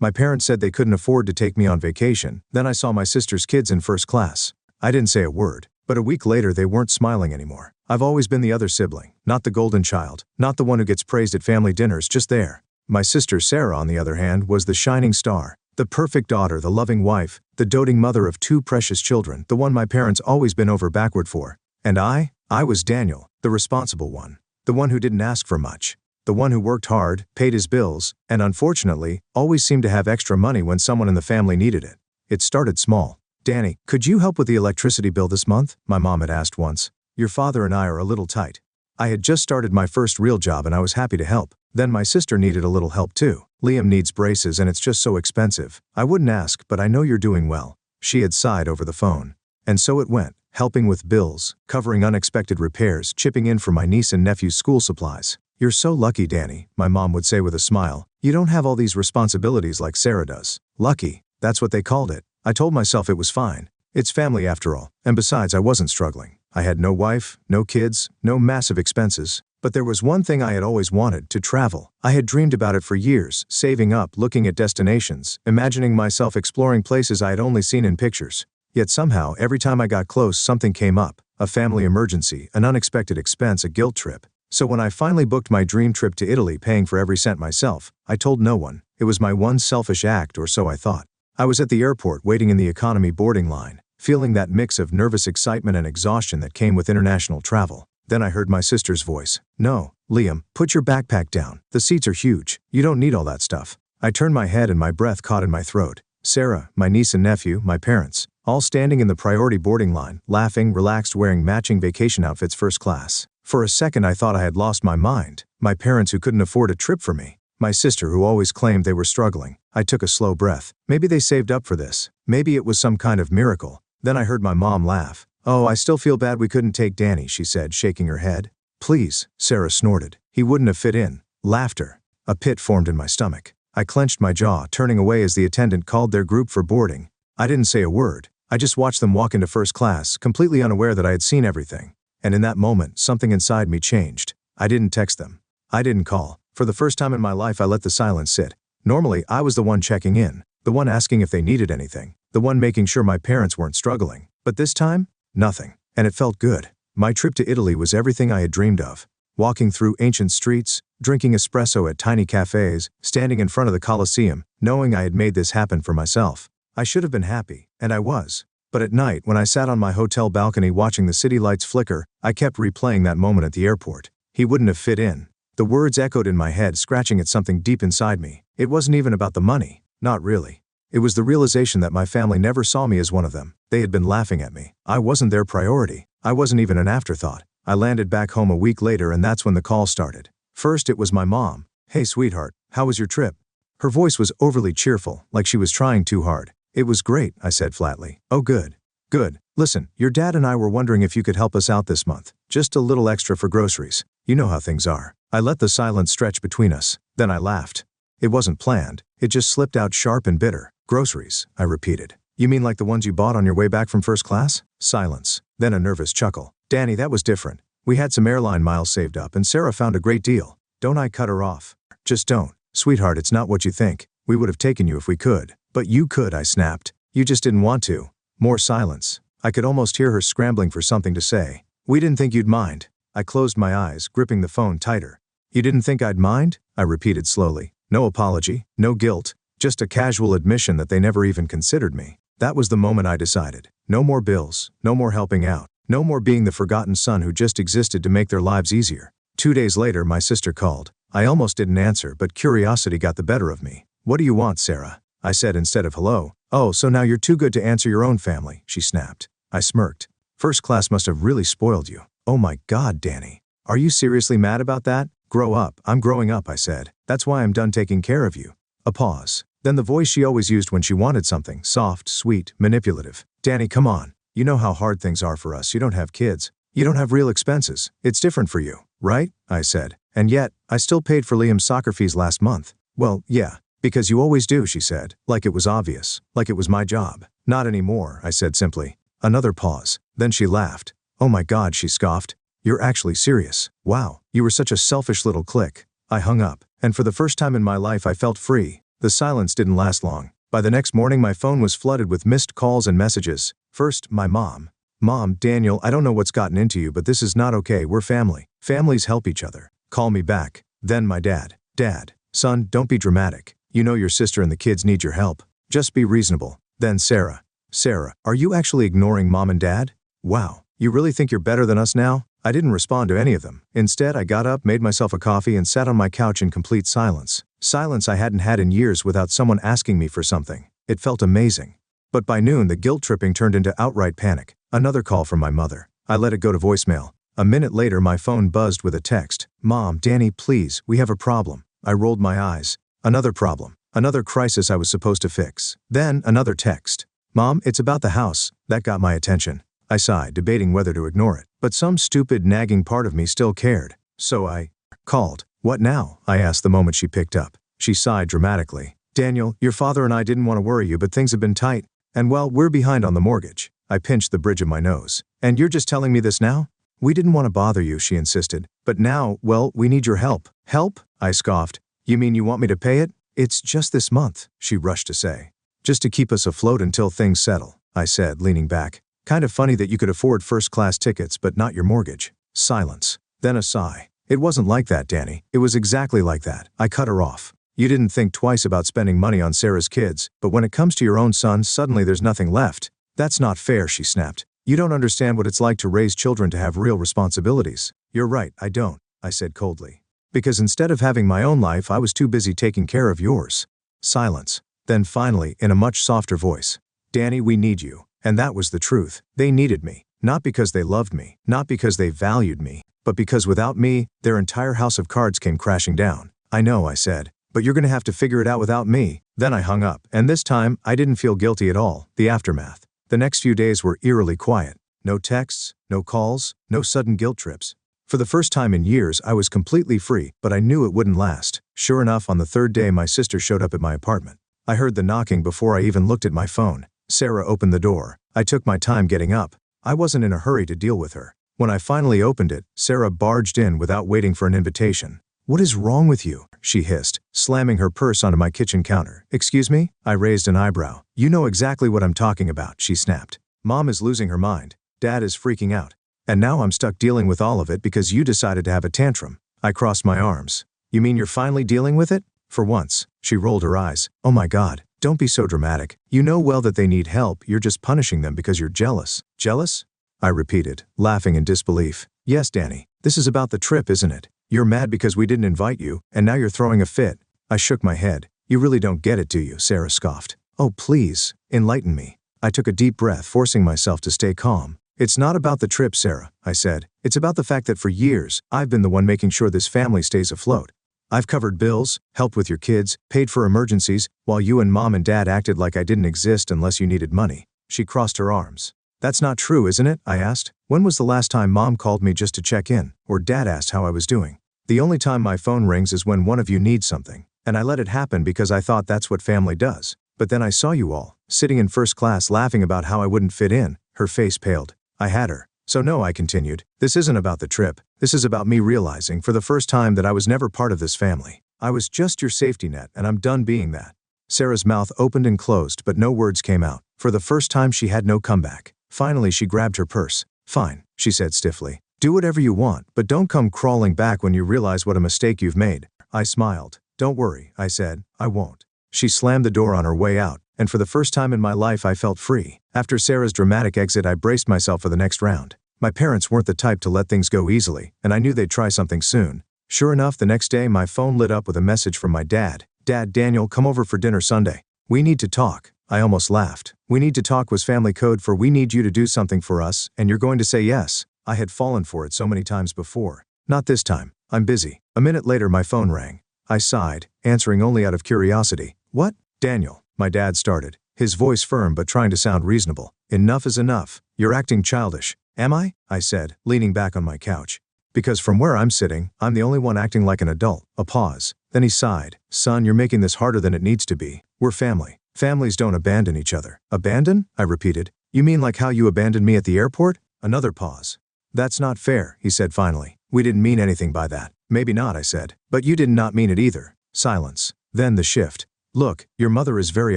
My parents said they couldn't afford to take me on vacation. Then I saw my sister's kids in first class. I didn't say a word, but a week later they weren't smiling anymore. I've always been the other sibling, not the golden child, not the one who gets praised at family dinners, just there. My sister Sarah, on the other hand, was the shining star, the perfect daughter, the loving wife, the doting mother of 2 precious children, the one my parents always bent over backward for. And I was Daniel, the responsible one, the one who didn't ask for much, the one who worked hard, paid his bills, and unfortunately, always seemed to have extra money when someone in the family needed it. It started small. "Danny, could you help with the electricity bill this month?" my mom had asked once. "Your father and I are a little tight." I had just started my first real job and I was happy to help. Then my sister needed a little help too. "Liam needs braces and it's just so expensive. I wouldn't ask, but I know you're doing well." She had sighed over the phone. And so it went, helping with bills, covering unexpected repairs, chipping in for my niece and nephew's school supplies. "You're so lucky, Danny," my mom would say with a smile. "You don't have all these responsibilities like Sarah does." Lucky, that's what they called it. I told myself it was fine. It's family after all. And besides, I wasn't struggling. I had no wife, no kids, no massive expenses. But there was one thing I had always wanted: to travel. I had dreamed about it for years, saving up, looking at destinations, imagining myself exploring places I had only seen in pictures. Yet somehow, every time I got close, something came up. A family emergency, an unexpected expense, a guilt trip. So when I finally booked my dream trip to Italy, paying for every cent myself, I told no one. It was my one selfish act, or so I thought. I was at the airport waiting in the economy boarding line, feeling that mix of nervous excitement and exhaustion that came with international travel. Then I heard my sister's voice. "No, Liam, put your backpack down. The seats are huge. You don't need all that stuff." I turned my head and my breath caught in my throat. Sarah, my niece and nephew, my parents, all standing in the priority boarding line, laughing, relaxed, wearing matching vacation outfits, first class. For a second I thought I had lost my mind. My parents who couldn't afford a trip for me. My sister who always claimed they were struggling. I took a slow breath. Maybe they saved up for this. Maybe it was some kind of miracle. Then I heard my mom laugh. "Oh, I still feel bad we couldn't take Danny," she said, shaking her head. "Please," Sarah snorted. "He wouldn't have fit in." Laughter. A pit formed in my stomach. I clenched my jaw, turning away as the attendant called their group for boarding. I didn't say a word. I just watched them walk into first class, completely unaware that I had seen everything. And in that moment, something inside me changed. I didn't text them. I didn't call. For the first time in my life, I let the silence sit. Normally, I was the one checking in, the one asking if they needed anything, the one making sure my parents weren't struggling. But this time, nothing. And it felt good. My trip to Italy was everything I had dreamed of. Walking through ancient streets, drinking espresso at tiny cafes, standing in front of the Colosseum, knowing I had made this happen for myself. I should have been happy, and I was. But at night, when I sat on my hotel balcony watching the city lights flicker, I kept replaying that moment at the airport. He wouldn't have fit in. The words echoed in my head, scratching at something deep inside me. It wasn't even about the money. Not really. It was the realization that my family never saw me as one of them. They had been laughing at me. I wasn't their priority. I wasn't even an afterthought. I landed back home a week later and that's when the call started. First it was my mom. "Hey sweetheart, how was your trip?" Her voice was overly cheerful, like she was trying too hard. "It was great," I said flatly. "Oh good. Good. Listen, your dad and I were wondering if you could help us out this month. Just a little extra for groceries. You know how things are." I let the silence stretch between us. Then I laughed. It wasn't planned. It just slipped out sharp and bitter. "Groceries," I repeated. "You mean like the ones you bought on your way back from first class?" Silence. Then a nervous chuckle. "Danny, that was different. We had some airline miles saved up and Sarah found a great deal." Don't I cut her off? "Just don't. Sweetheart, it's not what you think. We would have taken you if we could." "But you could," I snapped. "You just didn't want to." More silence. I could almost hear her scrambling for something to say. "We didn't think you'd mind." I closed my eyes, gripping the phone tighter. "You didn't think I'd mind?" I repeated slowly. No apology, no guilt, just a casual admission that they never even considered me. That was the moment I decided. No more bills, no more helping out, no more being the forgotten son who just existed to make their lives easier. 2 days later, my sister called. I almost didn't answer, but curiosity got the better of me. "What do you want, Sarah?" I said instead of hello. "Oh, so now you're too good to answer your own family," she snapped. I smirked. "First class must have really spoiled you." "Oh my God, Danny. Are you seriously mad about that?" "Grow up." "I'm growing up," I said. "That's why I'm done taking care of you." A pause. Then the voice she always used when she wanted something, soft, sweet, manipulative. "Danny, come on. You know how hard things are for us. You don't have kids. You don't have real expenses. It's different for you, right?" I said. "And yet, I still paid for Liam's soccer fees last month." "Well, yeah. Because you always do," she said, like it was obvious, like it was my job. "Not anymore," I said simply. Another pause. Then she laughed. "Oh my God," she scoffed. "You're actually serious. Wow, you were such a selfish little click." I hung up, and for the first time in my life I felt free. The silence didn't last long. By the next morning my phone was flooded with missed calls and messages. First, my mom. Mom, Daniel, I don't know what's gotten into you, but this is not okay. We're family. Families help each other. Call me back. Then my dad. Dad. Son, don't be dramatic. You know your sister and the kids need your help. Just be reasonable. Then Sarah. Sarah, are you actually ignoring mom and dad? Wow. You really think you're better than us now? I didn't respond to any of them. Instead, I got up, made myself a coffee, and sat on my couch in complete silence. Silence I hadn't had in years without someone asking me for something. It felt amazing. But by noon, the guilt-tripping turned into outright panic. Another call from my mother. I let it go to voicemail. A minute later, my phone buzzed with a text. Mom, Danny, please, we have a problem. I rolled my eyes. Another problem. Another crisis I was supposed to fix. Then, another text. Mom, it's about the house. That got my attention. I sighed, debating whether to ignore it. But some stupid, nagging part of me still cared. So I called. What now? I asked the moment she picked up. She sighed dramatically. Daniel, your father and I didn't want to worry you, but things have been tight. And well, we're behind on the mortgage. I pinched the bridge of my nose. And you're just telling me this now? We didn't want to bother you, she insisted. But now, well, we need your help. Help? I scoffed. You mean you want me to pay it? It's just this month, she rushed to say. Just to keep us afloat until things settle, I said, leaning back. Kind of funny that you could afford first-class tickets but not your mortgage. Silence. Then a sigh. It wasn't like that, Danny. It was exactly like that. I cut her off. You didn't think twice about spending money on Sarah's kids, but when it comes to your own son, suddenly there's nothing left. That's not fair, she snapped. You don't understand what it's like to raise children to have real responsibilities. You're right, I don't, I said coldly. Because instead of having my own life, I was too busy taking care of yours. Silence. Then finally, in a much softer voice. Danny, we need you. And that was the truth. They needed me. Not because they loved me, not because they valued me, but because without me, their entire house of cards came crashing down. I know, I said, but you're gonna have to figure it out without me. Then I hung up, and this time, I didn't feel guilty at all. The aftermath. The next few days were eerily quiet. No texts, no calls, no sudden guilt trips. For the first time in years, I was completely free, but I knew it wouldn't last. Sure enough, on the third day, my sister showed up at my apartment. I heard the knocking before I even looked at my phone. Sarah opened the door. I took my time getting up. I wasn't in a hurry to deal with her. When I finally opened it, Sarah barged in without waiting for an invitation. What is wrong with you? She hissed, slamming her purse onto my kitchen counter. Excuse me? I raised an eyebrow. You know exactly what I'm talking about, she snapped. Mom is losing her mind. Dad is freaking out. And now I'm stuck dealing with all of it because you decided to have a tantrum. I crossed my arms. You mean you're finally dealing with it? For once. She rolled her eyes. Oh my God. Don't be so dramatic. You know well that they need help, you're just punishing them because you're jealous. Jealous? I repeated, laughing in disbelief. Yes, Danny, this is about the trip, isn't it? You're mad because we didn't invite you, and now you're throwing a fit. I shook my head. You really don't get it, do you? Sarah scoffed. Oh, please, enlighten me. I took a deep breath, forcing myself to stay calm. It's not about the trip, Sarah, I said. It's about the fact that for years, I've been the one making sure this family stays afloat. I've covered bills, helped with your kids, paid for emergencies, while you and mom and dad acted like I didn't exist unless you needed money. She crossed her arms. That's not true, isn't it? I asked. When was the last time mom called me just to check in, or dad asked how I was doing? The only time my phone rings is when one of you needs something, and I let it happen because I thought that's what family does. But then I saw you all, sitting in first class laughing about how I wouldn't fit in. Her face paled. I had her. So no, I continued, this isn't about the trip. This is about me realizing for the first time that I was never part of this family. I was just your safety net, and I'm done being that. Sarah's mouth opened and closed, but no words came out. For the first time, she had no comeback. Finally, she grabbed her purse. Fine, she said stiffly. Do whatever you want, but don't come crawling back when you realize what a mistake you've made. I smiled. Don't worry, I said, I won't. She slammed the door on her way out, and for the first time in my life I felt free. After Sarah's dramatic exit, I braced myself for the next round. My parents weren't the type to let things go easily, and I knew they'd try something soon. Sure enough, the next day my phone lit up with a message from my dad. Dad, Daniel, come over for dinner Sunday. We need to talk. I almost laughed. We need to talk was family code for we need you to do something for us, and you're going to say yes. I had fallen for it so many times before. Not this time. I'm busy. A minute later my phone rang. I sighed, answering only out of curiosity. What? Daniel, my dad started, his voice firm but trying to sound reasonable. Enough is enough. You're acting childish. Am I? I said, leaning back on my couch. Because from where I'm sitting, I'm the only one acting like an adult. A pause. Then he sighed. Son, you're making this harder than it needs to be. We're family. Families don't abandon each other. Abandon? I repeated. You mean like how you abandoned me at the airport? Another pause. That's not fair, he said finally. We didn't mean anything by that. Maybe not, I said. But you did not mean it either. Silence. Then the shift. Look, your mother is very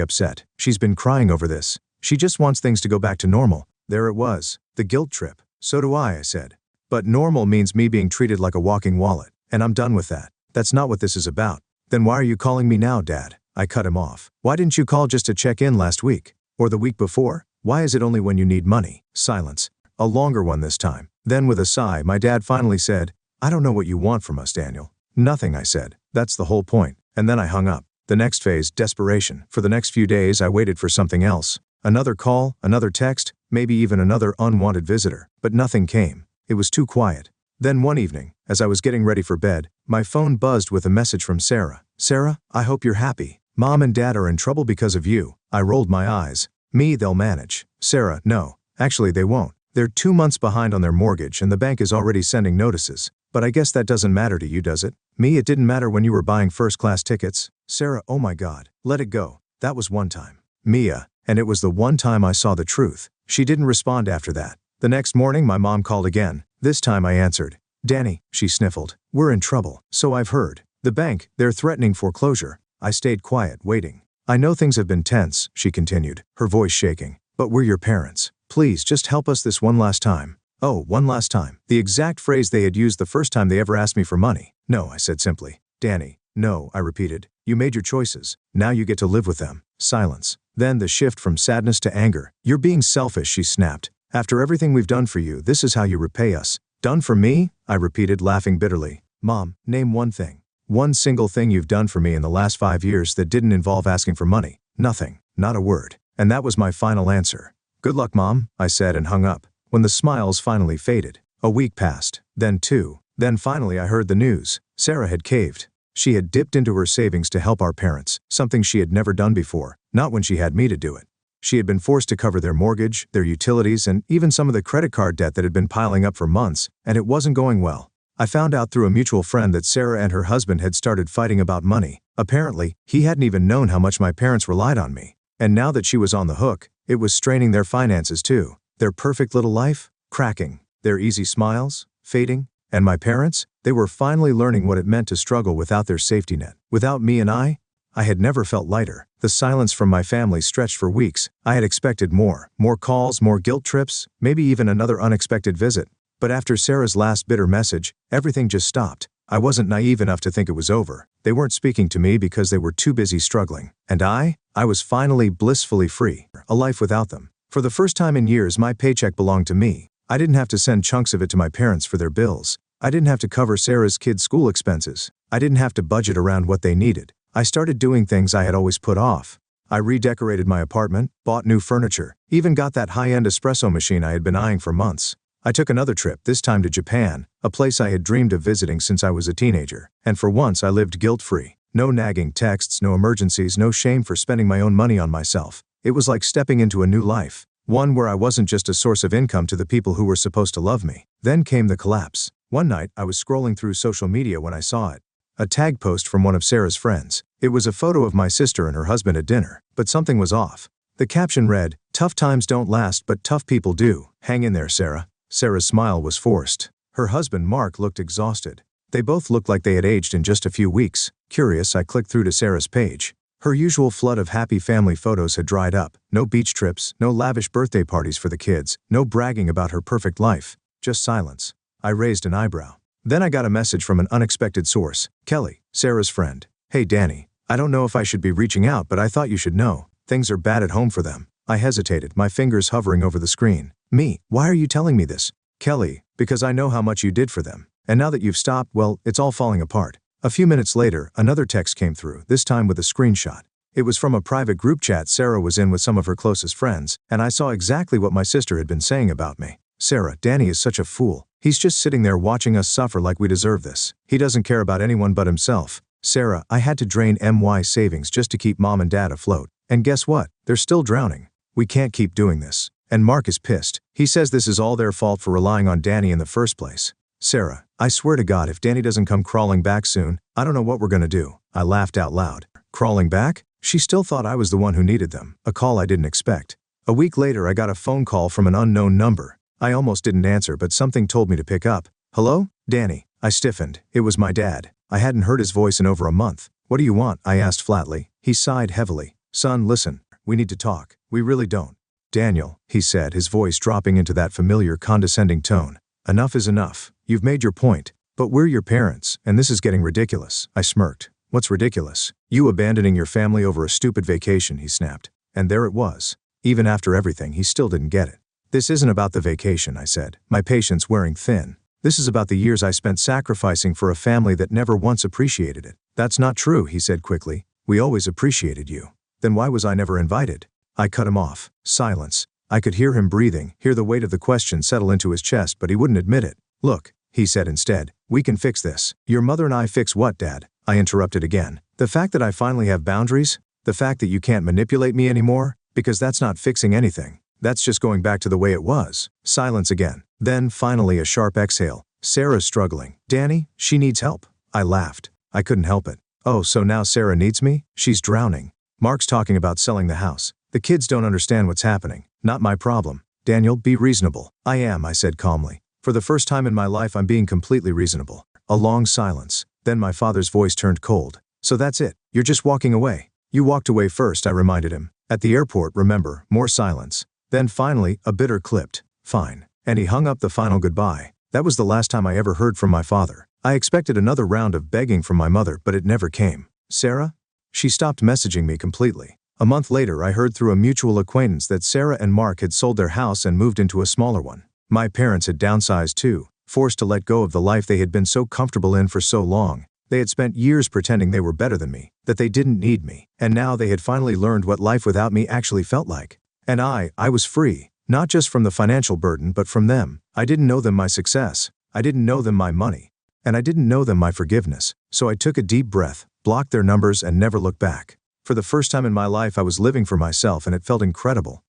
upset. She's been crying over this. She just wants things to go back to normal. There it was. The guilt trip. So do I said. But normal means me being treated like a walking wallet, and I'm done with that. That's not what this is about. Then why are you calling me now, Dad? I cut him off. Why didn't you call just to check in last week? Or the week before? Why is it only when you need money? Silence. A longer one this time. Then with a sigh, my dad finally said, I don't know what you want from us, Daniel. Nothing, I said. That's the whole point. And then I hung up. The next phase, desperation. For the next few days, I waited for something else. Another call, another text, maybe even another unwanted visitor. But nothing came. It was too quiet. Then one evening, as I was getting ready for bed, my phone buzzed with a message from Sarah. Sarah, I hope you're happy. Mom and Dad are in trouble because of you. I rolled my eyes. Me, they'll manage. Sarah, no. Actually, they won't. They're 2 months behind on their mortgage and the bank is already sending notices. But I guess that doesn't matter to you, does it? Me, it didn't matter when you were buying first-class tickets. Sarah, oh my God. Let it go. That was one time. Mia, and it was the one time I saw the truth. She didn't respond after that. The next morning, my mom called again. This time I answered. Danny, she sniffled. We're in trouble. So I've heard. The bank, they're threatening foreclosure. I stayed quiet, waiting. I know things have been tense, she continued, her voice shaking. But we're your parents. Please just help us this one last time. Oh, one last time. The exact phrase they had used the first time they ever asked me for money. No, I said simply. Danny, no, I repeated. You made your choices. Now you get to live with them. Silence. Then the shift from sadness to anger. You're being selfish, she snapped. After everything we've done for you, this is how you repay us. Done for me? I repeated, laughing bitterly. Mom, name one thing. One single thing you've done for me in the last 5 years that didn't involve asking for money. Nothing. Not a word. And that was my final answer. Good luck, Mom, I said and hung up. When the smiles finally faded. A week passed. Then 2. Then finally I heard the news. Sarah had caved. She had dipped into her savings to help our parents, something she had never done before, not when she had me to do it. She had been forced to cover their mortgage, their utilities, and even some of the credit card debt that had been piling up for months, and it wasn't going well. I found out through a mutual friend that Sarah and her husband had started fighting about money. Apparently, he hadn't even known how much my parents relied on me. And now that she was on the hook, it was straining their finances too. Their perfect little life, cracking. Their easy smiles, fading. And my parents, they were finally learning what it meant to struggle without their safety net. Without me and I had never felt lighter. The silence from my family stretched for weeks. I had expected more. More calls, more guilt trips, maybe even another unexpected visit. But after Sarah's last bitter message, everything just stopped. I wasn't naive enough to think it was over. They weren't speaking to me because they were too busy struggling. And I was finally blissfully free. A life without them. For the first time in years, my paycheck belonged to me. I didn't have to send chunks of it to my parents for their bills. I didn't have to cover Sarah's kids' school expenses. I didn't have to budget around what they needed. I started doing things I had always put off. I redecorated my apartment, bought new furniture, even got that high-end espresso machine I had been eyeing for months. I took another trip, this time to Japan, a place I had dreamed of visiting since I was a teenager. And for once I lived guilt-free. No nagging texts, no emergencies, no shame for spending my own money on myself. It was like stepping into a new life. One where I wasn't just a source of income to the people who were supposed to love me. Then came the collapse. One night, I was scrolling through social media when I saw it. A tag post from one of Sarah's friends. It was a photo of my sister and her husband at dinner. But something was off. The caption read, "Tough times don't last, but tough people do. Hang in there, Sarah." Sarah's smile was forced. Her husband, Mark, looked exhausted. They both looked like they had aged in just a few weeks. Curious, I clicked through to Sarah's page. Her usual flood of happy family photos had dried up. No beach trips, no lavish birthday parties for the kids, no bragging about her perfect life. Just silence. I raised an eyebrow. Then I got a message from an unexpected source. Kelly, Sarah's friend. Hey Danny, I don't know if I should be reaching out, but I thought you should know. Things are bad at home for them. I hesitated, my fingers hovering over the screen. Me, why are you telling me this? Kelly, because I know how much you did for them. And now that you've stopped, well, it's all falling apart. A few minutes later, another text came through, this time with a screenshot. It was from a private group chat Sarah was in with some of her closest friends, and I saw exactly what my sister had been saying about me. Sarah, Danny is such a fool. He's just sitting there watching us suffer like we deserve this. He doesn't care about anyone but himself. Sarah, I had to drain MY savings just to keep Mom and Dad afloat. And guess what? They're still drowning. We can't keep doing this. And Mark is pissed. He says this is all their fault for relying on Danny in the first place. Sarah, I swear to God if Danny doesn't come crawling back soon, I don't know what we're gonna do. I laughed out loud. Crawling back? She still thought I was the one who needed them. A call I didn't expect. A week later I got a phone call from an unknown number. I almost didn't answer, but something told me to pick up. Hello? Danny. I stiffened. It was my dad. I hadn't heard his voice in over a month. What do you want? I asked flatly. He sighed heavily. Son, listen. We need to talk. We really don't. Daniel, he said, his voice dropping into that familiar condescending tone. Enough is enough. You've made your point. But we're your parents, and this is getting ridiculous. I smirked. What's ridiculous? You abandoning your family over a stupid vacation, he snapped. And there it was. Even after everything, he still didn't get it. This isn't about the vacation, I said, my patience wearing thin. This is about the years I spent sacrificing for a family that never once appreciated it. That's not true, he said quickly. We always appreciated you. Then why was I never invited? I cut him off. Silence. I could hear him breathing, hear the weight of the question settle into his chest, but he wouldn't admit it. Look, he said instead, we can fix this. Your mother and I fix what, Dad? I interrupted again. The fact that I finally have boundaries? The fact that you can't manipulate me anymore? Because that's not fixing anything. That's just going back to the way it was. Silence again. Then, finally, a sharp exhale. Sarah's struggling. Danny, she needs help. I laughed. I couldn't help it. Oh, so now Sarah needs me? She's drowning. Mark's talking about selling the house. The kids don't understand what's happening. Not my problem. Daniel, be reasonable. I am, I said calmly. For the first time in my life, I'm being completely reasonable. A long silence. Then my father's voice turned cold. So that's it. You're just walking away. You walked away first, I reminded him. At the airport, remember, more silence. Then finally, a bitter clipped. Fine. And he hung up the final goodbye. That was the last time I ever heard from my father. I expected another round of begging from my mother, but it never came. Sarah? She stopped messaging me completely. A month later, I heard through a mutual acquaintance that Sarah and Mark had sold their house and moved into a smaller one. My parents had downsized too, forced to let go of the life they had been so comfortable in for so long. They had spent years pretending they were better than me, that they didn't need me, and now they had finally learned what life without me actually felt like. And I was free, not just from the financial burden but from them. I didn't know them my success, I didn't know them my money, and I didn't know them my forgiveness. So I took a deep breath, blocked their numbers and never looked back. For the first time in my life I was living for myself and it felt incredible.